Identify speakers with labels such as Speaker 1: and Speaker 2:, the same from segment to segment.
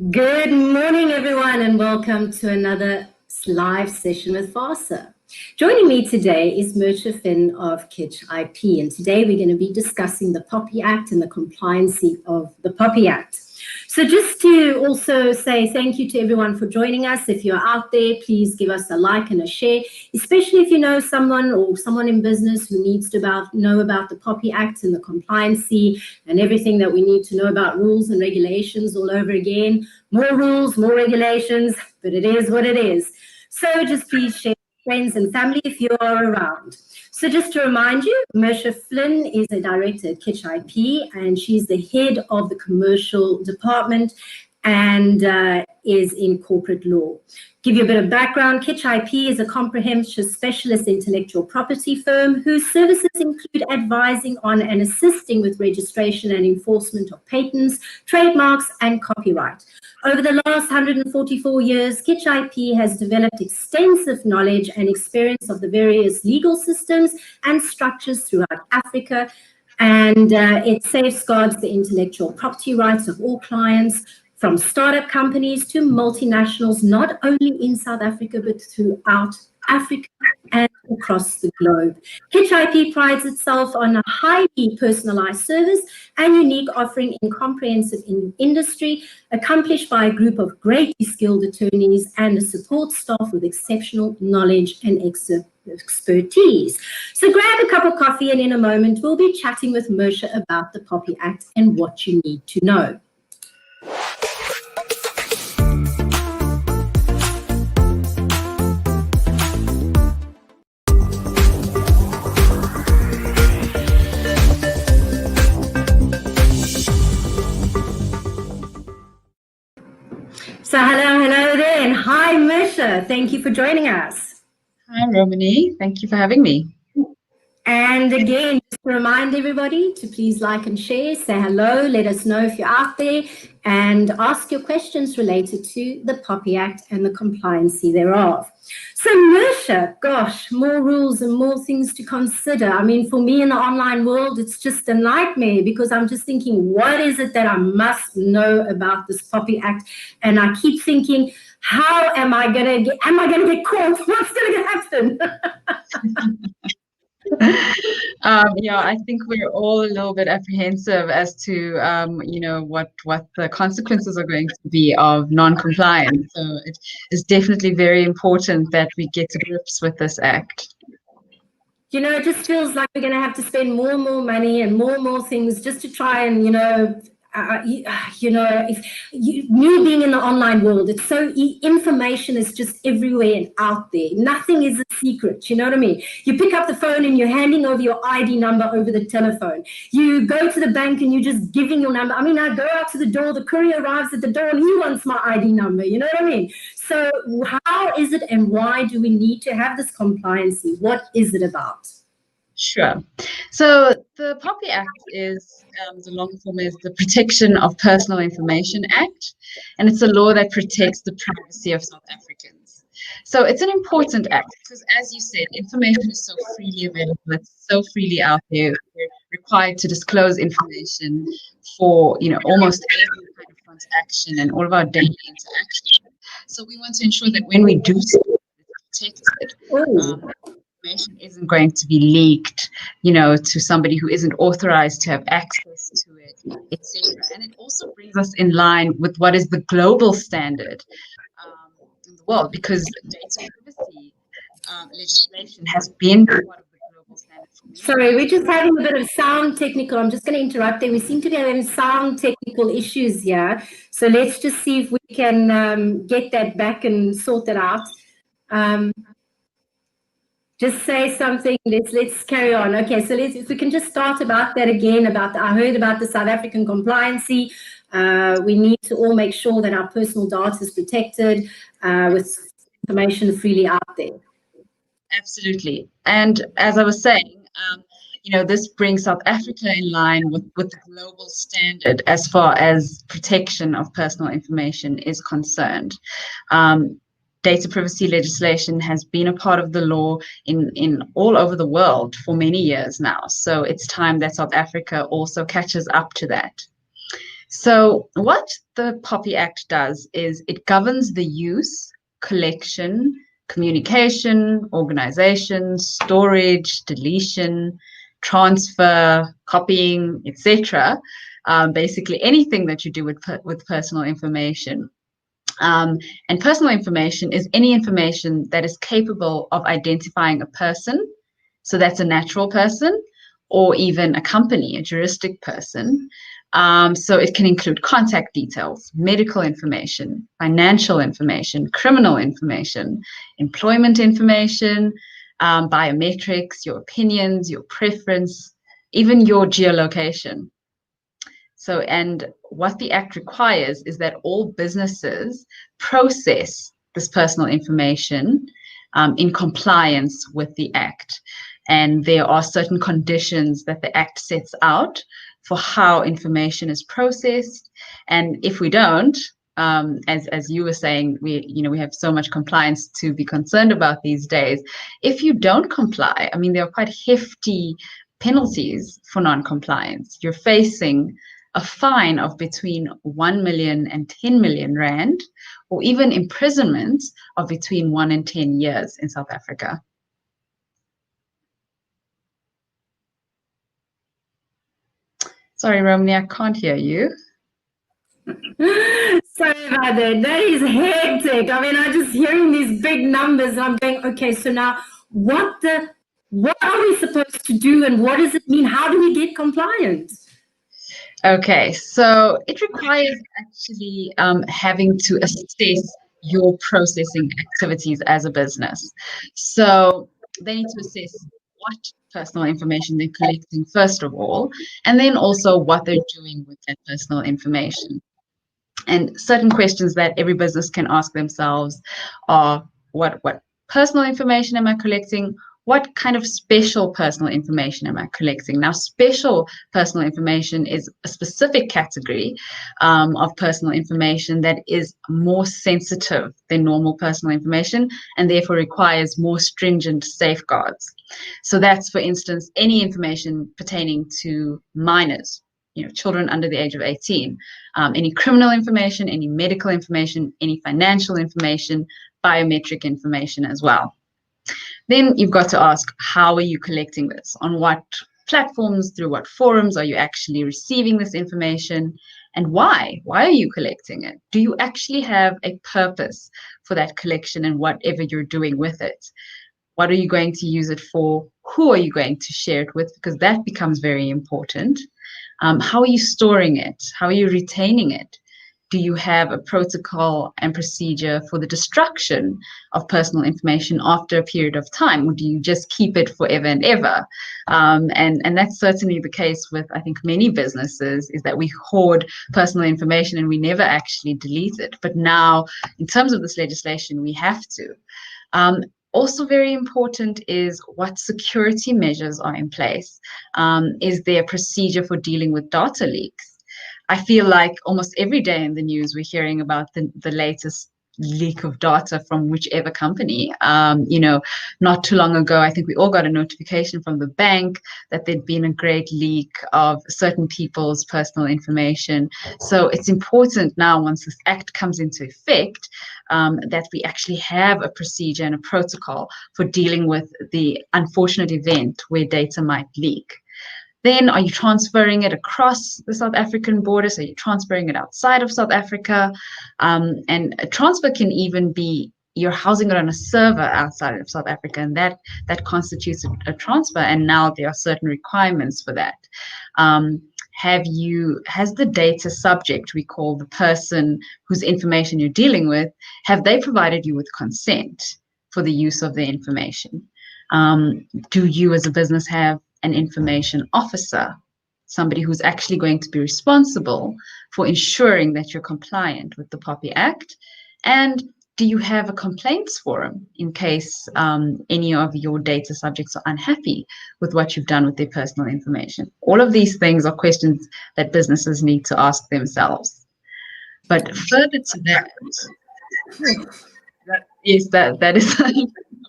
Speaker 1: Good morning, everyone, and welcome to another live session with FASA. Joining me today is Mercia Fynn of Kitch IP, and today we're going to be discussing the POPI Act and the compliancy of the POPI Act. So just to also say thank you to everyone for joining us. If you're out there, please give us a like and a share, especially if you know someone or someone in business who needs to know about the POPI Act and the compliancy and everything that we need to know about rules and regulations all over again. More rules, more regulations, but it is what it is. So just please share with friends and family if you are around. So just to remind you, Mercia Fynn is a director at Kitch IP, and she's the head of the commercial department and is in corporate law. Give you a bit of background, Kitch IP is a comprehensive specialist intellectual property firm whose services include advising on and assisting with registration and enforcement of patents, trademarks, and copyright. Over the last 144 years, Kitch IP has developed extensive knowledge and experience of the various legal systems and structures throughout Africa, and it safeguards the intellectual property rights of all clients, from startup companies to multinationals, not only in South Africa, but throughout Africa and across the globe. Kitch IP prides itself on a highly personalized service and unique offering in comprehensive industry, accomplished by a group of greatly skilled attorneys and a support staff with exceptional knowledge and expertise. So grab a cup of coffee, and in a moment, we'll be chatting with Mercia about the POPI Act and what you need to know. So hello there, and hi, Mercia. Thank you for joining us.
Speaker 2: Hi, Romani. Thank you for having me.
Speaker 1: And again, just to remind everybody to please like and share, say hello, let us know if you're out there, and ask your questions related to the POPI Act and the compliancy thereof. So Mercia, gosh, more rules and more things to consider. I mean, for me in the online world, it's just a nightmare because I'm just thinking, what is it that I must know about this POPI Act? And I keep thinking, how am I going to get caught? What's going to happen?
Speaker 2: I think we're all a little bit apprehensive as to, what the consequences are going to be of non-compliance. So it is definitely very important that we get to grips with this act.
Speaker 1: You know, it just feels like we're going to have to spend more and more money and more things just to try and, me being in the online world, it's so information is just everywhere and out there. Nothing is a secret. You know what I mean? You pick up the phone and you're handing over your ID number over the telephone. You go to the bank and you're just giving your number. I mean, I go out to the door, the courier arrives at the door and he wants my ID number. You know what I mean? So how is it and why do we need to have this compliancy? What is it about?
Speaker 2: Sure. So the POPI Act is, the long form is the Protection of Personal Information Act, and it's a law that protects the privacy of South Africans. So it's an important act because, as you said, information is so freely available, it's so freely out there. We're required to disclose information for, almost every kind of transaction and all of our daily interaction. So we want to ensure that when we do so, it's protected. Information isn't going to be leaked, to somebody who isn't authorized to have access to it, etc. And it also brings us in line with what is the global standard in the world, because data privacy legislation has been part of the global standard for many years.
Speaker 1: Sorry, we're just having a bit of sound technical. I'm just going to interrupt there. We seem to be having sound technical issues here. So let's just see if we can get that back and sort that out. Just say something. Let's carry on. Okay, so if we can just start about that again. I heard about the South African compliancy. We need to all make sure that our personal data is protected with information freely out there.
Speaker 2: Absolutely. And as I was saying, this brings South Africa in line with the global standard as far as protection of personal information is concerned. Data privacy legislation has been a part of the law in all over the world for many years now. So it's time that South Africa also catches up to that. So what the POPI Act does is it governs the use, collection, communication, organization, storage, deletion, transfer, copying, etc. Basically anything that you do with personal information. And personal information is any information that is capable of identifying a person. So that's a natural person, or even a company, a juristic person. So it can include contact details, medical information, financial information, criminal information, employment information, biometrics, your opinions, your preference, even your geolocation. So, and what the Act requires is that all businesses process this personal information in compliance with the Act. And there are certain conditions that the Act sets out for how information is processed. And if we don't, as you were saying, we have so much compliance to be concerned about these days. If you don't comply, I mean, there are quite hefty penalties for non-compliance. You're facing a fine of between 1 million and 10 million rand, or even imprisonment of between 1 and 10 years in South Africa. Sorry, Romney, I can't hear you.
Speaker 1: Sorry about that. That is hectic. I mean, I'm just hearing these big numbers and I'm going, okay, so now what are we supposed to do and what does it mean? How do we get compliant?
Speaker 2: Okay, so it requires actually having to assess your processing activities as a business. So they need to assess what personal information they're collecting, first of all, and then also what they're doing with that personal information. And certain questions that every business can ask themselves are, what personal information am I collecting? What kind of special personal information am I collecting? Now, special personal information is a specific category of personal information that is more sensitive than normal personal information and therefore requires more stringent safeguards. So that's, for instance, any information pertaining to minors, children under the age of 18, any criminal information, any medical information, any financial information, biometric information as well. Then you've got to ask, how are you collecting this? On what platforms, through what forums are you actually receiving this information? And why? Why are you collecting it? Do you actually have a purpose for that collection and whatever you're doing with it? What are you going to use it for? Who are you going to share it with? Because that becomes very important. How are you storing it? How are you retaining it? Do you have a protocol and procedure for the destruction of personal information after a period of time? Or do you just keep it forever and ever? And that's certainly the case with, I think, many businesses, is that we hoard personal information and we never actually delete it. But now, in terms of this legislation, we have to. Also very important is what security measures are in place. Is there a procedure for dealing with data leaks? I feel like almost every day in the news, we're hearing about the latest leak of data from whichever company. Not too long ago, I think we all got a notification from the bank that there'd been a great leak of certain people's personal information. So it's important now, once this act comes into effect, that we actually have a procedure and a protocol for dealing with the unfortunate event where data might leak. Then are you transferring it across the South African borders? Are you transferring it outside of South Africa? And a transfer can even be you're housing it on a server outside of South Africa, and that constitutes a transfer. And now there are certain requirements for that. Has the data subject, we call the person whose information you're dealing with, have they provided you with consent for the use of their information? Do you as a business have an information officer, somebody who's actually going to be responsible for ensuring that you're compliant with the POPI Act? And do you have a complaints forum in case any of your data subjects are unhappy with what you've done with their personal information? All of these things are questions that businesses need to ask themselves. But further to that, that is a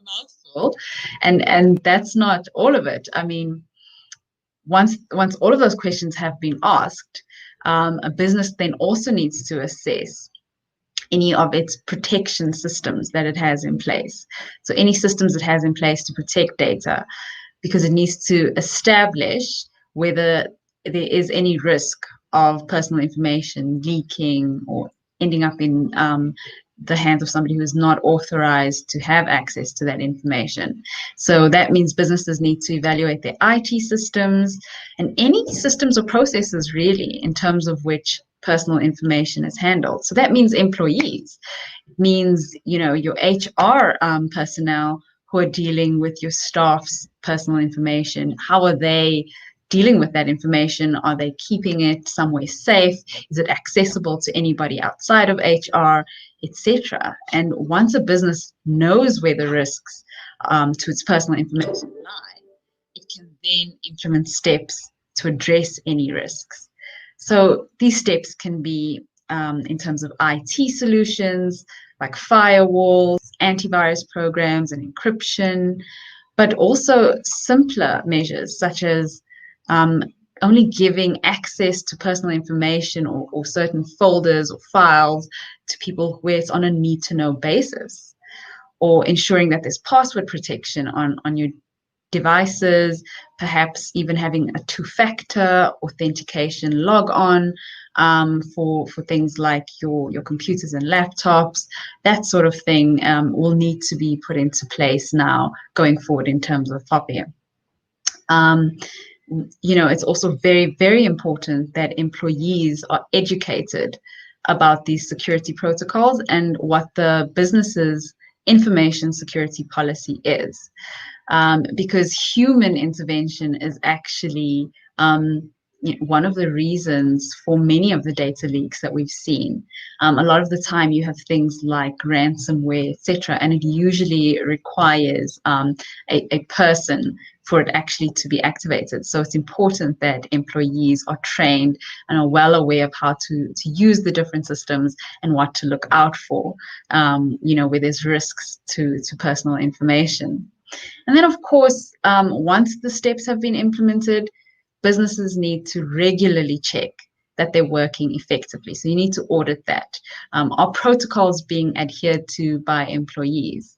Speaker 2: mouthful, and that's not all of it. I mean, once all of those questions have been asked, a business then also needs to assess any of its protection systems that it has in place. So any systems it has in place to protect data, because it needs to establish whether there is any risk of personal information leaking or ending up in the hands of somebody who is not authorized to have access to that information. So that means businesses need to evaluate their IT systems and any systems or processes really in terms of which personal information is handled. So that means employees. It means, your HR personnel who are dealing with your staff's personal information. How are they dealing with that information? Are they keeping it somewhere safe? Is it accessible to anybody outside of HR, etc.? And once a business knows where the risks to its personal information lie, it can then implement steps to address any risks. So these steps can be in terms of IT solutions like firewalls, antivirus programs, and encryption, but also simpler measures such as only giving access to personal information or certain folders or files to people where it's on a need-to-know basis, or ensuring that there's password protection on your devices, perhaps even having a two-factor authentication log-on for things like your computers and laptops. That sort of thing will need to be put into place now going forward in terms of POPI. It's also very, very important that employees are educated about these security protocols and what the business's information security policy is. Because human intervention is actually one of the reasons for many of the data leaks that we've seen. A lot of the time you have things like ransomware, etc., and it usually requires a person for it actually to be activated. So it's important that employees are trained and are well aware of how to use the different systems and what to look out for, where there's risks to personal information. And then, of course, once the steps have been implemented, businesses need to regularly check that they're working effectively. So you need to audit that. Are protocols being adhered to by employees?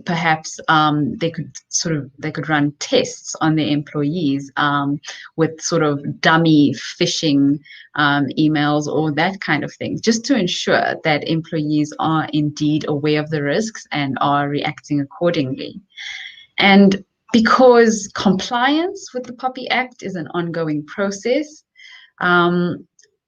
Speaker 2: Perhaps they could run tests on their employees with sort of dummy phishing emails or that kind of thing, just to ensure that employees are indeed aware of the risks and are reacting accordingly. And because compliance with the POPI Act is an ongoing process,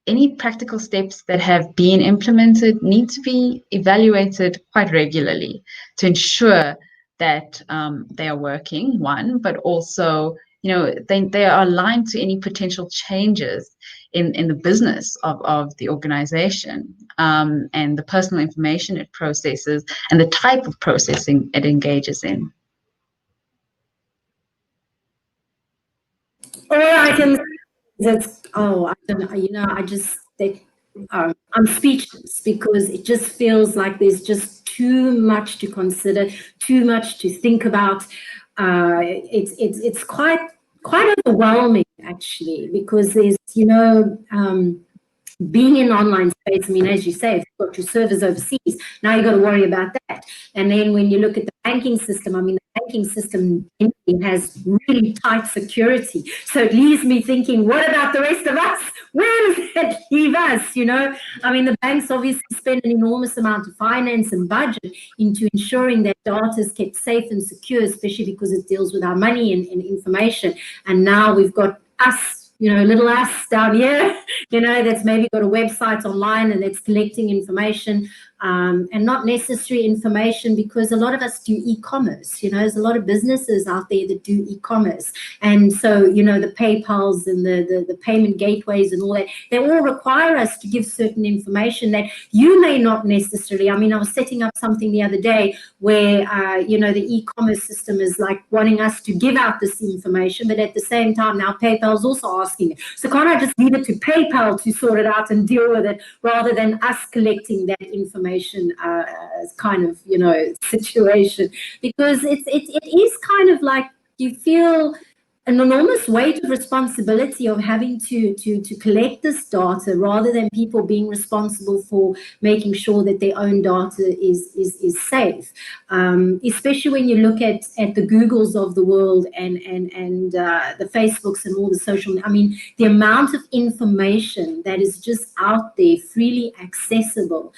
Speaker 2: any practical steps that have been implemented need to be evaluated quite regularly to ensure that they are working, one, but also, they are aligned to any potential changes in the business of the organization and the personal information it processes and the type of processing it engages in.
Speaker 1: I'm speechless because it just feels like there's just too much to consider, too much to think about. It's quite overwhelming actually, because there's being in online space. I mean, as you say, if you've got your servers overseas, now you've got to worry about that. And then when you look at the banking system, I mean, the banking system has really tight security. So it leaves me thinking, what about the rest of us? Where does that leave us? I mean, the banks obviously spend an enormous amount of finance and budget into ensuring that data is kept safe and secure, especially because it deals with our money and information. And now we've got us, little us down here, that's maybe got a website online and it's collecting information and not necessary information, because a lot of us do e-commerce. There's a lot of businesses out there that do e-commerce. And so, the PayPals and the payment gateways and all that, they all require us to give certain information that you may not necessarily. I mean, I was setting up something the other day where, the e-commerce system is like wanting us to give out this information, but at the same time, now PayPal's also asking it. So can't I just leave it to PayPal to sort it out and deal with it, rather than us collecting that information as kind of, situation? Because it is kind of like you feel an enormous weight of responsibility of having to collect this data, rather than people being responsible for making sure that their own data is safe. Especially when you look at the Googles of the world and the Facebooks and all the social, I mean, the amount of information that is just out there, freely accessible,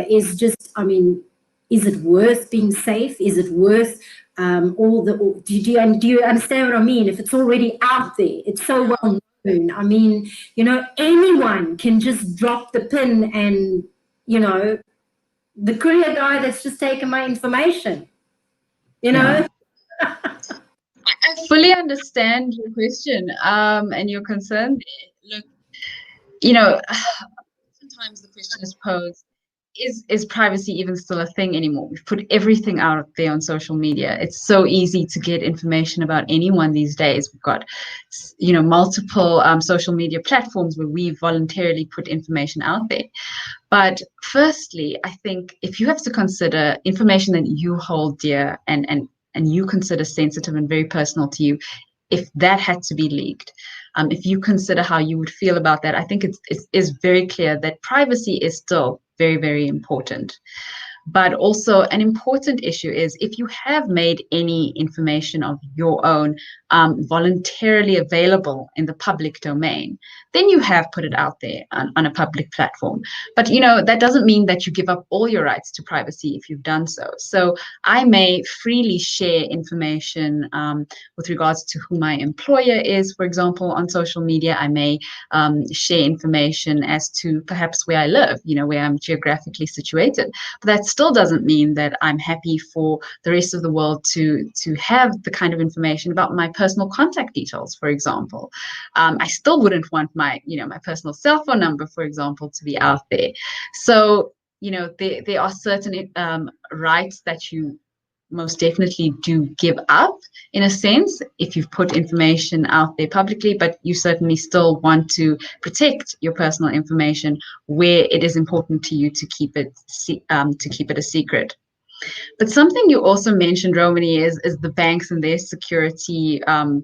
Speaker 1: is just, I mean, is it worth being safe? Is it worth do you understand what I mean? If it's already out there, it's so well known. I mean, you know, anyone can just drop the pin and, you know, the courier guy that's just taken my information, you know?
Speaker 2: Yeah. I fully understand your question and your concern. Look, you know, sometimes the question is posed, is privacy even still a thing anymore? We've put everything out there on social media. It's so easy to get information about anyone these days. We've got, you know, multiple social media platforms where we voluntarily put information out there. But firstly, I think if you have to consider information that you hold dear and you consider sensitive and very personal to you, if that had to be leaked, if you consider how you would feel about that, I think it is very clear that privacy is still very, very important. But also an important issue is if you have made any information of your own voluntarily available in the public domain, then you have put it out there on a public platform. But, you know, that doesn't mean that you give up all your rights to privacy if you've done so. So I may freely share information with regards to who my employer is, for example, on social media. I may share information as to perhaps where I live, you know, where I'm geographically situated. But that still doesn't mean that I'm happy for the rest of the world to have the kind of information about my personal contact details, for example. I still wouldn't want my, you know, my personal cell phone number, for example, to be out there. So, you know, there are certain rights that you most definitely do give up, in a sense, if you've put information out there publicly, but you certainly still want to protect your personal information where it is important to you to keep it a secret. But something you also mentioned, Romani, is the banks and their security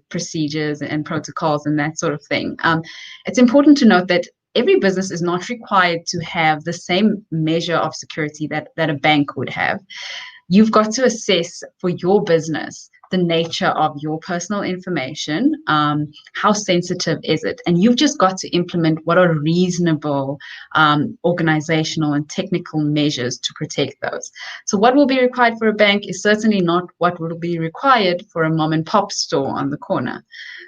Speaker 2: procedures and protocols and that sort of thing. It's important to note that every business is not required to have the same measure of security that a bank would have. You've got to assess for your business the nature of your personal information, how sensitive is it? And you've just got to implement what are reasonable organizational and technical measures to protect those. So what will be required for a bank is certainly not what will be required for a mom and pop store on the corner.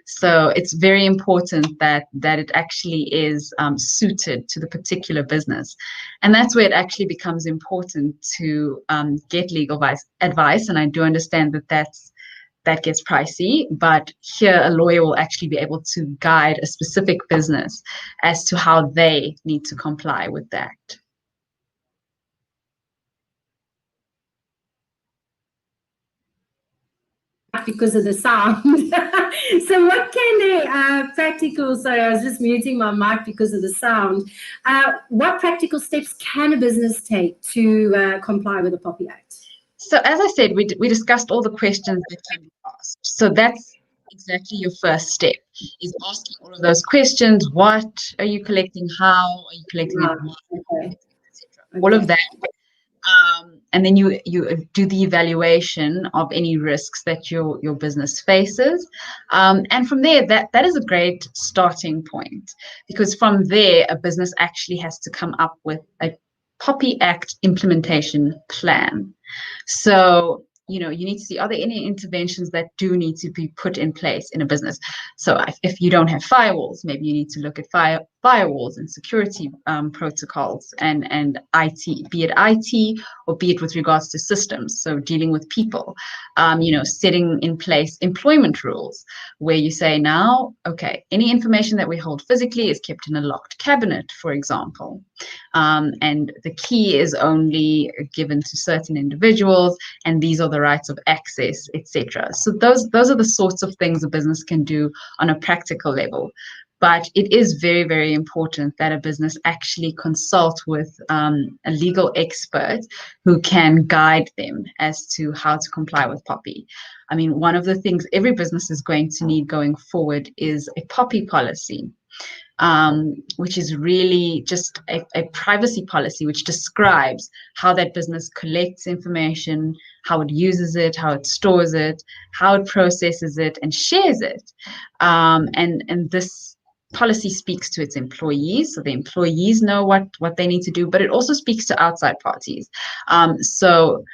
Speaker 2: So it's very important that it actually is suited to the particular business. And that's where it actually becomes important to get legal advice. And I do understand that gets pricey, but here a lawyer will actually be able to guide a specific business as to how they need to comply with that.
Speaker 1: Because of the sound. So what can practical, sorry, I was just muting my mic because of the sound. What practical steps can a business take to comply with the POPI Act?
Speaker 2: So as I said, we discussed all the questions that can be asked. So that's exactly your first step, is asking all of those questions. What are you collecting? How are you collecting it?
Speaker 1: Okay.
Speaker 2: Okay. All of that. And then you do the evaluation of any risks that your business faces. And from there, that is a great starting point, because from there, a business actually has to come up with a POPI Act implementation plan. So, you know, you need to see, are there any interventions that do need to be put in place in a business? So if you don't have firewalls, maybe you need to look at firewalls and security protocols and IT, be it IT or be it with regards to systems. So dealing with people, you know, setting in place employment rules where you say now, okay, any information that we hold physically is kept in a locked cabinet, for example. And the key is only given to certain individuals, and these are the rights of access, etc. So those are the sorts of things a business can do on a practical level. But it is very, very important that a business actually consult with a legal expert who can guide them as to how to comply with POPI. I mean, one of the things every business is going to need going forward is a POPI policy, which is really just a privacy policy which describes how that business collects information, how it uses it, how it stores it, how it processes it, and shares it. And this policy speaks to its employees, so the employees know what they need to do, but it also speaks to outside parties. So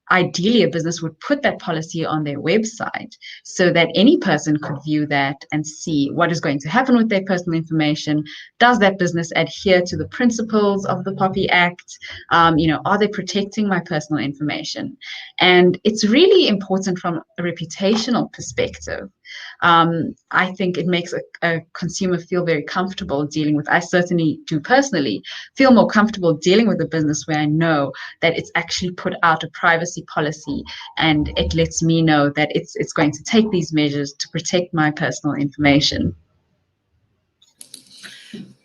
Speaker 2: ideally, a business would put that policy on their website so that any person could view that and see what is going to happen with their personal information. Does that business adhere to the principles of the POPI Act? Are they protecting my personal information? And it's really important from a reputational perspective. I think it makes a consumer feel very comfortable dealing with. I certainly do personally feel more comfortable dealing with a business where I know that it's actually put out a privacy policy and it lets me know that it's going to take these measures to protect my personal information.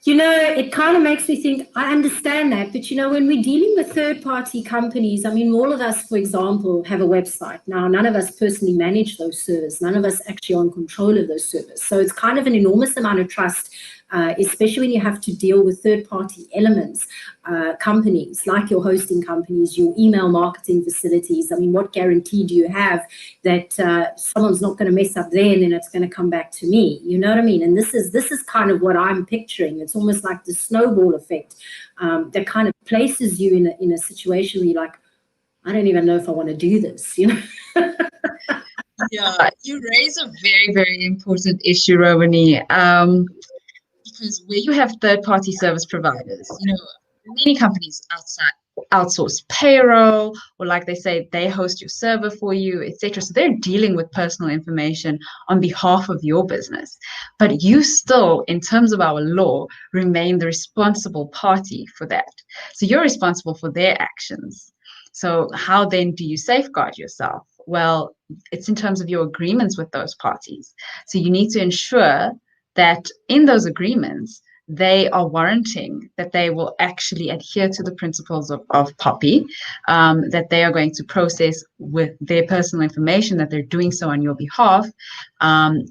Speaker 1: It kind of makes me think, I understand that, but when we're dealing with third-party companies, I mean, all of us, for example, have a website. Now, none of us personally manage those servers. None of us actually are in control of those servers. So it's kind of an enormous amount of trust, especially when you have to deal with third-party elements, companies like your hosting companies, your email marketing facilities. I mean, what guarantee do you have that someone's not going to mess up there and then it's going to come back to me? You know what I mean? And this is kind of what I'm picturing. It's almost like the snowball effect that kind of places you in a situation where you're like, I don't even know if I want to do this,
Speaker 2: Yeah, you raise a very, very important issue, Romani. Because where you have third-party service providers, many companies outsource payroll, or like they say, they host your server for you, etc. So they're dealing with personal information on behalf of your business. But you still, in terms of our law, remain the responsible party for that. So you're responsible for their actions. So how then do you safeguard yourself? Well, it's in terms of your agreements with those parties. So you need to ensure that in those agreements, they are warranting that they will actually adhere to the principles of POPI, that they are going to process with their personal information, that they're doing so on your behalf,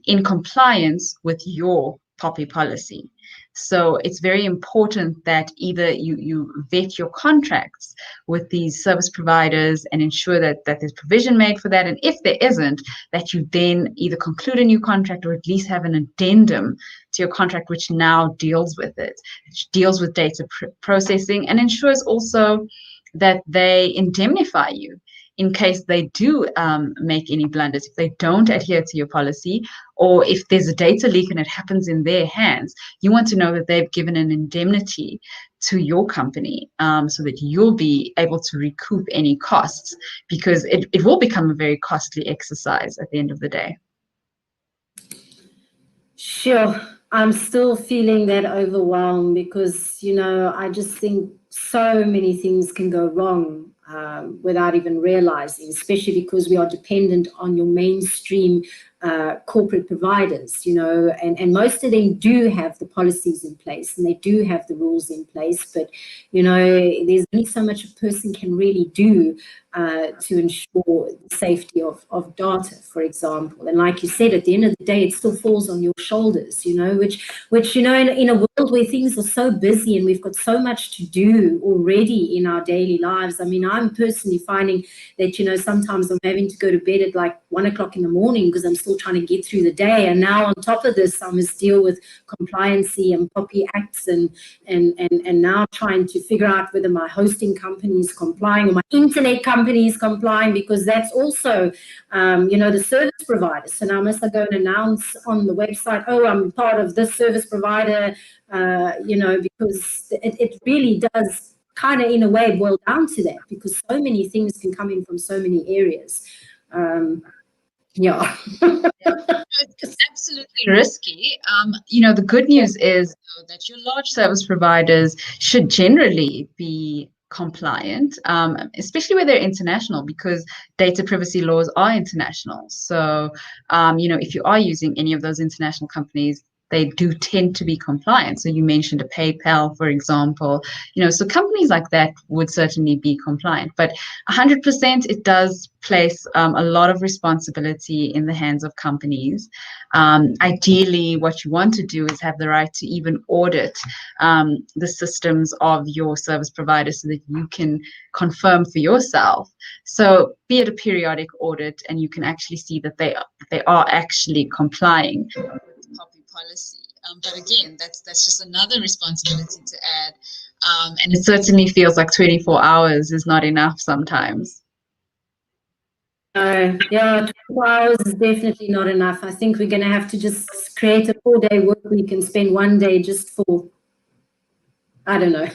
Speaker 2: in compliance with your POPI policy. So it's very important that either you vet your contracts with these service providers and ensure that there's provision made for that. And if there isn't, that you then either conclude a new contract or at least have an addendum to your contract, which now deals with it, which deals with data processing and ensures also that they indemnify you in case they do make any blunders, if they don't adhere to your policy, or if there's a data leak and it happens in their hands. You want to know that they've given an indemnity to your company, so that you'll be able to recoup any costs, because it will become a very costly exercise at the end of the day.
Speaker 1: Sure. I'm still feeling that overwhelm because, I just think so many things can go wrong without even realizing, especially because we are dependent on your mainstream corporate providers, and most of them do have the policies in place and they do have the rules in place, but, there's only so much a person can really do to ensure the safety of data, for example. And like you said, at the end of the day, it still falls on your shoulders, which in a world where things are so busy and we've got so much to do already in our daily lives. I mean, I'm personally finding that, sometimes I'm having to go to bed at like 1 o'clock in the morning because I'm still trying to get through the day. And now on top of this, I must deal with compliancy and POPI Acts and now trying to figure out whether my hosting company is complying or my internet company is complying, because that's also, the service provider. So now must I go and announce on the website, oh, I'm part of this service provider, because it really does kind of in a way boil down to that, because so many things can come in from so many areas. Yeah.
Speaker 2: It's absolutely risky. The good news is that your large service providers should generally be compliant, especially where they're international, because data privacy laws are international. So, if you are using any of those international companies, they do tend to be compliant. So you mentioned a PayPal, for example, so companies like that would certainly be compliant. But 100%, it does place a lot of responsibility in the hands of companies. Ideally, what you want to do is have the right to even audit the systems of your service provider so that you can confirm for yourself. So be it a periodic audit, and you can actually see that they are actually complying with the POPI policy. But again, that's just another responsibility to add. And it certainly feels like 24 hours is not enough sometimes.
Speaker 1: Yeah, 24 hours is definitely not enough. I think we're going to have to just create a 4-day work week and spend 1 day just for, I don't know.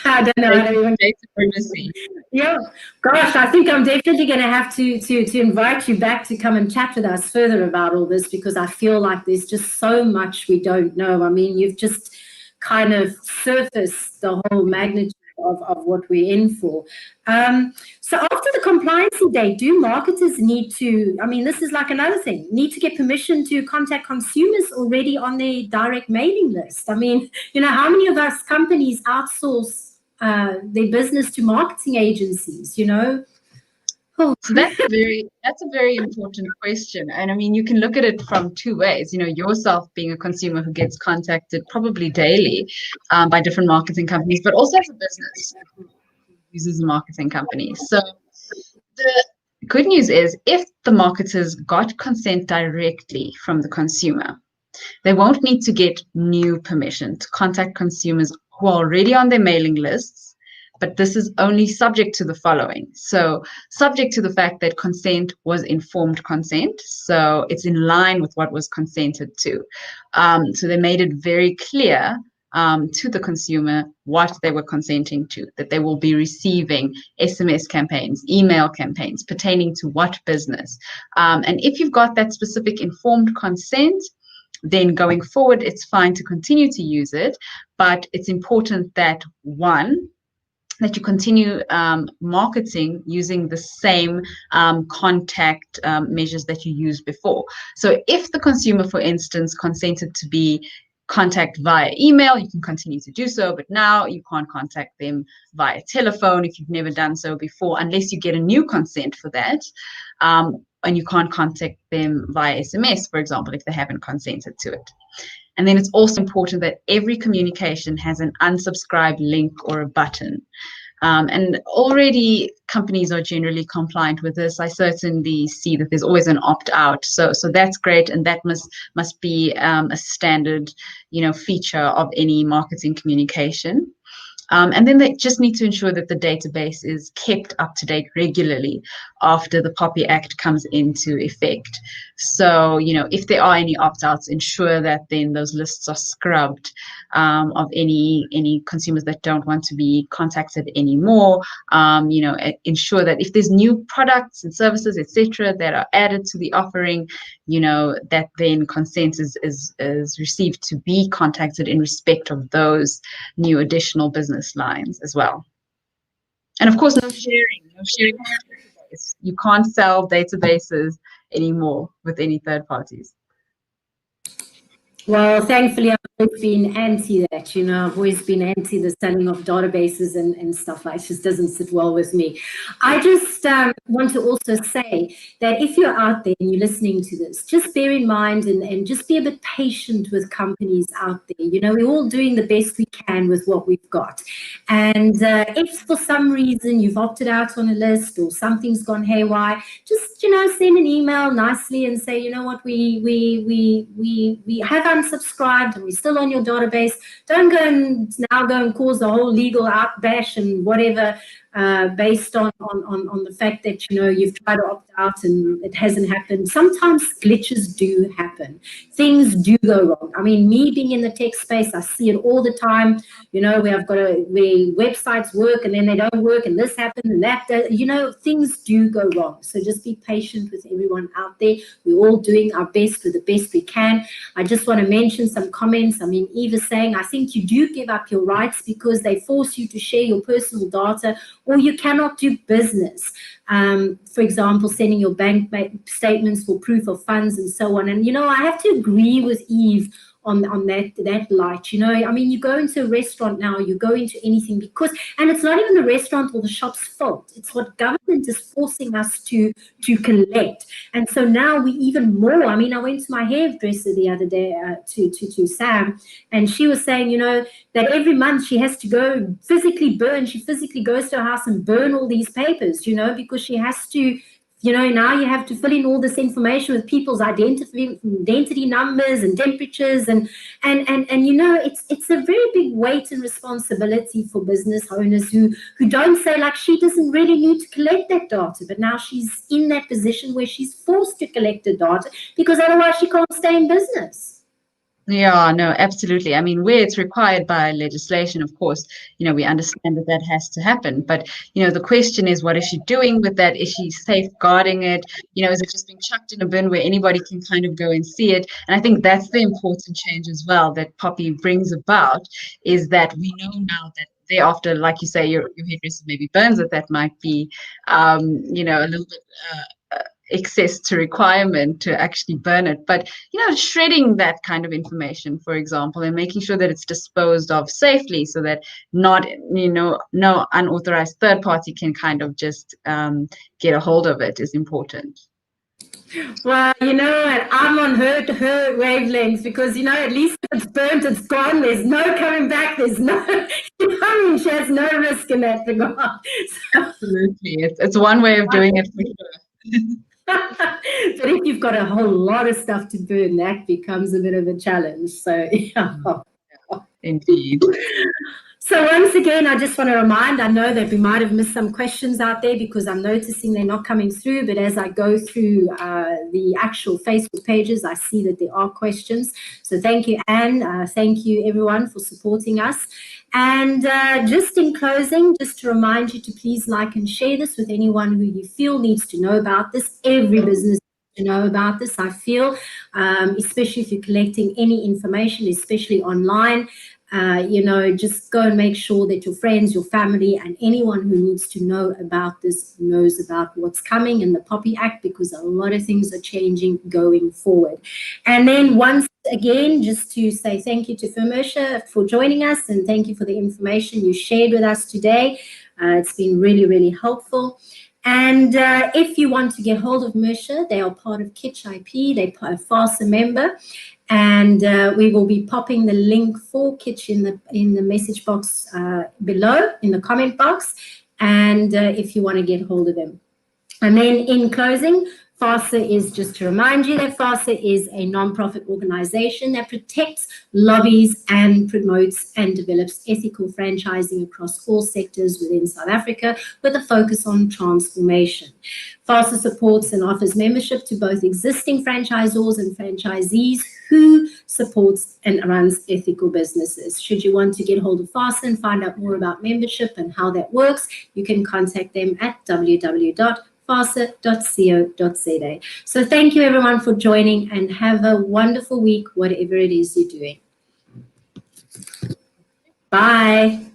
Speaker 1: I don't know.
Speaker 2: Data privacy.
Speaker 1: Yeah, gosh, I think I'm definitely going to have to invite you back to come and chat with us further about all this, because I feel like there's just so much we don't know. I mean, you've just kind of surfaced the whole magnitude of what we're in for. So after the compliancy date, do marketers need to, I mean, this is like another thing, need to get permission to contact consumers already on their direct mailing list? I mean, how many of us companies outsource their business to marketing agencies, Oh.
Speaker 2: So that's a very important question. And I mean, you can look at it from two ways. Yourself being a consumer who gets contacted probably daily by different marketing companies, but also as a business who uses a marketing company. So the good news is, if the marketers got consent directly from the consumer, they won't need to get new permission to contact consumers who are already on their mailing lists. But this is only subject to the following. So subject to the fact that consent was informed consent. So it's in line with what was consented to. So they made it very clear to the consumer what they were consenting to, that they will be receiving SMS campaigns, email campaigns pertaining to what business. And if you've got that specific informed consent, then going forward, it's fine to continue to use it. But it's important that, one, that you continue marketing using the same contact measures that you used before. So if the consumer, for instance, consented to be contact via email, you can continue to do so, but now you can't contact them via telephone if you've never done so before, unless you get a new consent for that. And you can't contact them via SMS, for example, if they haven't consented to it. And then it's also important that every communication has an unsubscribe link or a button. And already companies are generally compliant with this. I certainly see that there's always an opt-out. So that's great, and that must be a standard, feature of any marketing communication. And then they just need to ensure that the database is kept up to date regularly after the POPI Act comes into effect. So, if there are any opt-outs, ensure that then those lists are scrubbed of any consumers that don't want to be contacted anymore. Ensure that if there's new products and services, etc., that are added to the offering, that then consent is received to be contacted in respect of those new additional business lines as well. And of course, no sharing. You can't sell databases anymore with any third parties.
Speaker 1: Well, thankfully, I've always been anti that, I've always been anti the selling of databases and stuff like that. It just doesn't sit well with me. I just want to also say that if you're out there and you're listening to this, just bear in mind and just be a bit patient with companies out there. We're all doing the best we can with what we've got. And if for some reason you've opted out on a list or something's gone haywire, just, send an email nicely and say, you know what, we have unsubscribed and we're still on your database. Don't go and cause a whole legal outbash and whatever based on the fact that you've tried to opt out and it hasn't happened. Sometimes glitches do happen. Things do go wrong. I mean, me being in the tech space, I see it all the time. Where websites work and then they don't work and this happened and that. Things do go wrong. So just be patient with everyone out there. We're all doing our best with the best we can. I just want to mention some comments. I mean, Eva saying, I think you do give up your rights because they force you to share your personal data or you cannot do business. For example, sending your bank statements for proof of funds and so on. And, you know, I have to agree with Eve on that light. You know, I mean, you go into a restaurant now, you go into anything because, and it's not even the restaurant or the shop's fault. It's what government is forcing us to collect. And so now we even more, I mean, I went to my hairdresser the other day to Sam, and she was saying, you know, that every month she has to go physically burn, she physically goes to her house and burn all these papers, you know, because she has to, you know, now you have to fill in all this information with people's identity numbers and temperatures and you know, it's a very big weight and responsibility for business owners who don't say, like, she doesn't really need to collect that data, but now she's in that position where she's forced to collect the data because otherwise she can't stay in business.
Speaker 2: Yeah, no, absolutely. I mean, where it's required by legislation, of course, you know, we understand that that has to happen. But, you know, the question is, what is she doing with that? Is she safeguarding it? You know, is it just being chucked in a bin where anybody can kind of go and see it? And I think that's the important change as well that POPI brings about, is that we know now that thereafter, like you say, your hairdresser maybe burns it. That might be, you know, a little bit excess to requirement to actually burn it, but you know, shredding that kind of information, for example, and making sure that it's disposed of safely so that not, you know, no unauthorized third party can kind of just get a hold of it is important.
Speaker 1: Well, you know, and I'm on her wavelengths because, you know, at least it's burnt, it's gone, there's no coming back, there's no, you know, I mean, she has no risk in that regard. So,
Speaker 2: absolutely, it's one way of doing it for sure.
Speaker 1: But if you've got a whole lot of stuff to burn, that becomes a bit of a challenge. So, yeah.
Speaker 2: Indeed.
Speaker 1: So once again, I just want to remind, I know that we might have missed some questions out there because I'm noticing they're not coming through, but as I go through the actual Facebook pages, I see that there are questions. So thank you, Anne. Thank you, everyone, for supporting us. And just in closing, just to remind you to please like and share this with anyone who you feel needs to know about this. Every business to know about this, I feel, especially if you're collecting any information, especially online. You know, just go and make sure that your friends, your family, and anyone who needs to know about this knows about what's coming in the POPI Act, because a lot of things are changing going forward. And then once again, just to say thank you to Mercia for joining us, and thank you for the information you shared with us today. It's been really, really helpful. And if you want to get hold of Mercia, they are part of Kitch IP. They're a FASA member. And we will be popping the link for Kitch in the message box below, in the comment box, and if you want to get hold of them. And then in closing, FASA is, just to remind you that FASA is a non-profit organization that protects, lobbies, and promotes and develops ethical franchising across all sectors within South Africa with a focus on transformation. FASA supports and offers membership to both existing franchisors and franchisees who supports and runs ethical businesses. Should you want to get hold of FASA and find out more about membership and how that works, you can contact them at www.fasa.co.za. So thank you everyone for joining, and have a wonderful week, whatever it is you're doing. Bye.